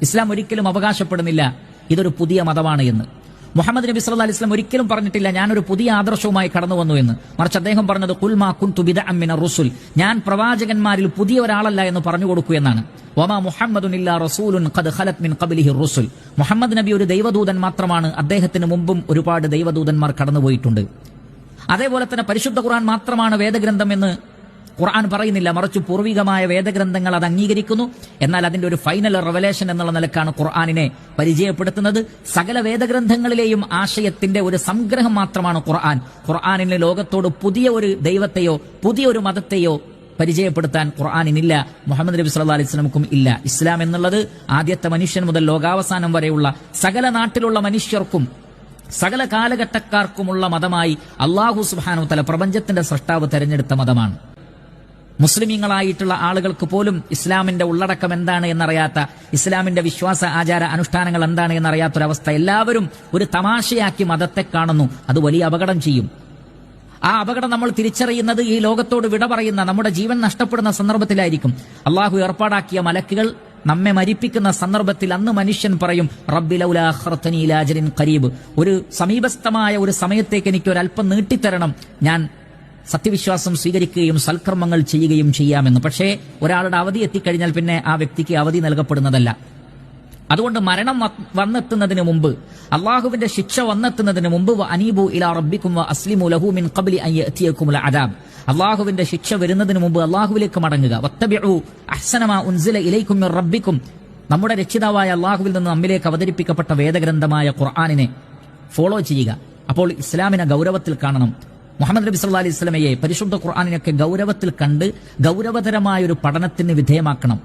ഇസ്ലാം ഒരിക്കലും അവകാശപ്പെടുന്നില്ല ഇതൊരു പുതിയ മതമാണ് എന്ന്. മുഹമ്മദ് നബി സല്ലല്ലാഹു അലൈഹി വസല്ലം ഒരിക്കലും പറഞ്ഞിട്ടില്ല ഞാനൊരു പുതിയ ആദർശവുമായി കടന്നു വന്നു എന്ന്. മറിച്ച് അദ്ദേഹം പറഞ്ഞത് ഖുൽ മാ കുൻതു ബിദഅൻ മിനർ റുസുൽ, ഞാൻ പ്രവാചകന്മാരിൽ പുതിയ ഒരാളല്ല എന്ന് പറഞ്ഞു കൊടുക്കൂ എന്നാണ്. വമാ മുഹമ്മദുൻ ഇല്ലാ റസൂലുൻ ഖദ് ഖലത് മിൻ ഖബ്ലിഹി റുസുൽ, മുഹമ്മദ് നബി ഒരു ദൈവദൂതൻ മാത്രമാണ്, അദ്ദേഹത്തിന് മുമ്പും ഒരുപാട് ദൈവദൂതന്മാർ കടന്നുപോയിട്ടുണ്ട്. അതേപോലെ തന്നെ പരിശുദ്ധ ഖുർആൻ മാത്രമാണ് വേദഗ്രന്ഥം എന്ന് ഖുർആൻ പറയുന്നില്ല, മറിച്ച് പൂർവികമായ വേദഗ്രന്ഥങ്ങൾ അത് അംഗീകരിക്കുന്നു. എന്നാൽ അതിന്റെ ഒരു ഫൈനൽ റെവലേഷൻ എന്നുള്ള നിലക്കാണ് ഖുർആനിനെ പരിചയപ്പെടുത്തുന്നത്. സകല വേദഗ്രന്ഥങ്ങളിലെയും ആശയത്തിന്റെ ഒരു സംഗ്രഹം മാത്രമാണ് ഖുർആൻ. ഖുർആനിന് ലോകത്തോട് പുതിയ ഒരു ദൈവത്തെയോ പുതിയ ഒരു മതത്തെയോ പരിചയപ്പെടുത്താൻ ഖുർആനിനില്ല, മുഹമ്മദ് നബി സല്ലല്ലാഹു അലൈഹി വസല്ലമക്കും ഇല്ല. ഇസ്ലാം എന്നുള്ളത് ആദ്യത്തെ മനുഷ്യൻ മുതൽ ലോകാവസാനം വരെയുള്ള സകല നാട്ടിലുള്ള മനുഷ്യർക്കും സകല കാലഘട്ടക്കാർക്കുമുള്ള മതമായി അല്ലാഹു സുബ്ഹാനഹു വ തആല പ്രപഞ്ചത്തിന്റെ സൃഷ്ടാവ് തെരഞ്ഞെടുത്ത മതമാണ്. മുസ്ലിമീങ്ങളായിട്ടുള്ള ആളുകൾക്ക് പോലും ഇസ്ലാമിന്റെ ഉള്ളടക്കം എന്താണ് എന്നറിയാത്ത, ഇസ്ലാമിന്റെ വിശ്വാസ ആചാര അനുഷ്ഠാനങ്ങൾ എന്താണ് എന്നറിയാത്തൊരവസ്ഥ. എല്ലാവരും ഒരു തമാശയാക്കി മതത്തെ കാണുന്നു. അത് വലിയ അപകടം ചെയ്യും. ആ അപകടം നമ്മൾ തിരിച്ചറിയുന്നത് ഈ ലോകത്തോട് വിട പറയുന്ന, നമ്മുടെ ജീവൻ നഷ്ടപ്പെടുന്ന സന്ദർഭത്തിലായിരിക്കും. അള്ളാഹു ഏർപ്പാടാക്കിയ മലക്കുകൾ നമ്മെ മരിപ്പിക്കുന്ന സന്ദർഭത്തിൽ അന്ന് മനുഷ്യൻ പറയും റബ്ബി ലൗലാ അഖർതനി ഇലാ അജലിൻ ഖരീബ്, ഒരു സമീപസ്ഥമായ ഒരു സമയത്തേക്ക് എനിക്ക് ഒരല്പം നീട്ടിത്തരണം, ഞാൻ സത്യവിശ്വാസം സ്വീകരിക്കുകയും സൽക്കർമ്മങ്ങൾ ചെയ്യുകയും ചെയ്യാമെന്ന്. പക്ഷേ ഒരാളുടെ അവധി എത്തിക്കഴിഞ്ഞാൽ പിന്നെ ആ വ്യക്തിക്ക് അവധി നൽകപ്പെടുന്നതല്ല. അതുകൊണ്ട് മരണം വന്നെത്തുന്നതിന് മുമ്പ്, അള്ളാഹുവിന്റെ ശിക്ഷ വന്നെത്തുന്നതിന് മുമ്പ് അനീബു ഇലാ റബ്ബിക്കും അസ്ലിമു ലഹു മിൻ ഖബ്ലി അൻ യഅതിയകുമുൽ അദാബ്, അള്ളാഹുവിന്റെ ശിക്ഷ വരുന്നതിന് മുമ്പ് അള്ളാഹുവിലേക്ക് മടങ്ങുക. വത്തബിഉ അഹ്സന മാ ഉൻസില ഇലൈക്കും മിർ റബ്ബിക്കും, നമ്മുടെ രക്ഷിതാവായ അള്ളാഹുവിൽ നിന്ന് നമ്മിലേക്ക് അവതരിപ്പിക്കപ്പെട്ട വേദഗ്രന്ഥമായ ഖുർആനിനെ ഫോളോ ചെയ്യുക. അപ്പോൾ ഇസ്ലാമിനെ ഗൗരവത്തിൽ കാണണം. മുഹമ്മദ് നബി സല്ലല്ലാഹു അലൈഹി വസല്ലമയെ, പരിശുദ്ധ ഖുർആനിനൊക്കെ ഗൗരവത്തിൽ കണ്ട് ഗൗരവതരമായ ഒരു പഠനത്തിന് വിധേയമാക്കണം.